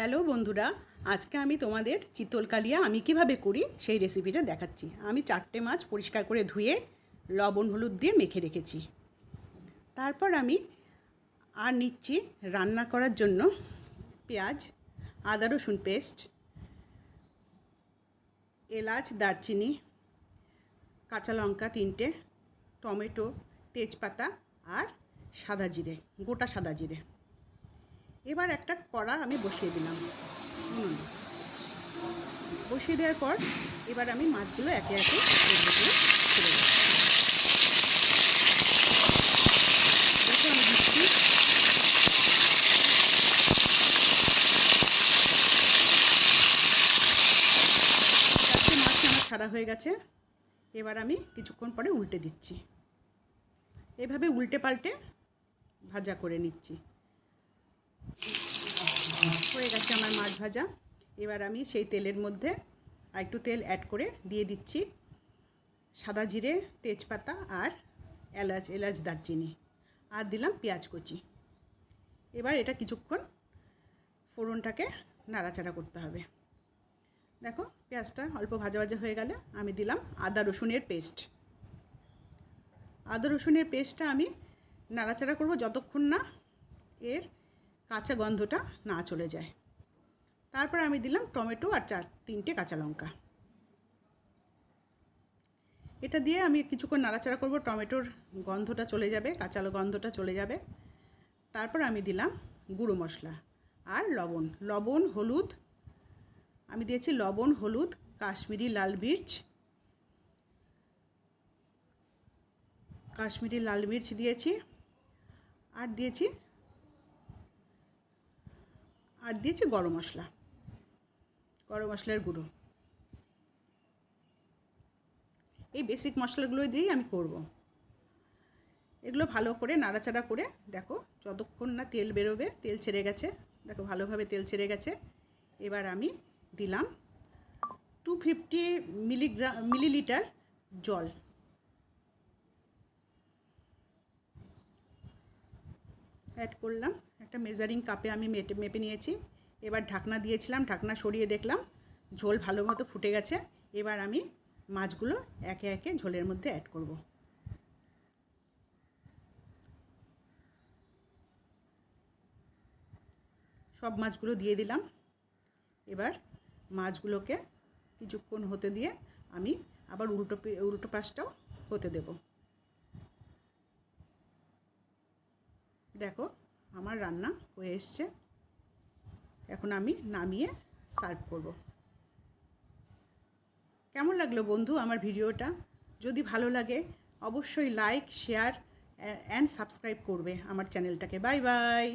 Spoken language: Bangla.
হ্যালো বন্ধুরা, আজকে আমি তোমাদের চিতল কালিয়া আমি কিভাবে করি সেই রেসিপিটা দেখাচ্ছি। আমি 4টে মাছ পরিষ্কার করে ধুয়ে লবণ হলুদ দিয়ে মেখে রেখেছি। তারপর আমি নিচ্ছি রান্না করার জন্য পেঁয়াজ, আদা রসুন পেস্ট, এলাচ, দারচিনি, কাঁচা লঙ্কা 3টে, টমেটো, তেজপাতা আর সাদা জিরে, গোটা সাদা জিরে। এবার একটা কড়া আমি বসিয়ে দিলাম। বসিয়ে দেওয়ার পর এবার আমি মাছগুলো একে একে ছেড়ে দেবো। দেখো আমি দিচ্ছি। চারটে মাছ আমার ছাড়া হয়ে গেছে। এবার আমি কিছুক্ষণ পরে উল্টে দিচ্ছি। এভাবে উল্টে পাল্টে ভাজা করে নিচ্ছি। হয়ে গেছে আমার মাছ ভাজা। এবার আমি সেই তেলের মধ্যে আর একটু তেল অ্যাড করে দিয়ে দিচ্ছি সাদা জিরে, তেজপাতা আর এলাচ দারচিনি, আর দিলাম পেঁয়াজ কুচি। এবার এটা কিছুক্ষণ ফোড়নটাকে নাড়াচাড়া করতে হবে। দেখো পেঁয়াজটা অল্প ভাজা ভাজা হয়ে গেলে আমি দিলাম আদা রসুনের পেস্ট। আদা রসুনের পেস্টটা আমি নাড়াচাড়া করব যতক্ষণ না এর কাঁচা গন্ধটা না চলে যায়। তারপর আমি দিলাম টমেটো আর 3টে কাঁচা লঙ্কা। এটা দিয়ে আমি কিছুক্ষণ নাড়াচাড়া করব, টমেটোর গন্ধটা চলে যাবে, কাঁচা গন্ধটা চলে যাবে। তারপর আমি দিলাম গুঁড়ো মশলা আর লবণ হলুদ। আমি দিয়েছি লবণ, হলুদ, কাশ্মীরি লাল মির্চ দিয়েছি, আর দিয়েছি গরম মশলার গুঁড়ো। এই বেসিক মশলাগুলো দিয়েই আমি করব। এগুলো ভালো করে নাড়াচাড়া করে দেখো যতক্ষণ না তেল বেরোবে। তেল ছেড়ে গেছে, দেখো ভালোভাবে তেল ছেড়ে গেছে। এবার আমি দিলাম 250 মিলিলিটার জল। অ্যাড করলাম। একটা মেজারিং কাপে আমি মেপে নিয়েছি। এবার ঢাকনা দিয়েছিলাম, ঢাকনা সরিয়ে দেখলাম ঝোল ভালো মতো ফুটে গেছে। এবার আমি মাছগুলো একে একে ঝোলের মধ্যে অ্যাড করব। সব মাছগুলো দিয়ে দিলাম। এবার মাছগুলোকে কিছুক্ষণ হতে দিয়ে আমি আবার উল্টো পাশটাও হতে দেব। দেখো আমার রান্না হয়ে এসছে। এখন আমি নামিয়ে সার্ভ করব। কেমন লাগলো বন্ধু আমার ভিডিওটা? যদি ভালো লাগে অবশ্যই লাইক, শেয়ার অ্যান্ড সাবস্ক্রাইব করবে আমার চ্যানেলটাকে। Bye bye.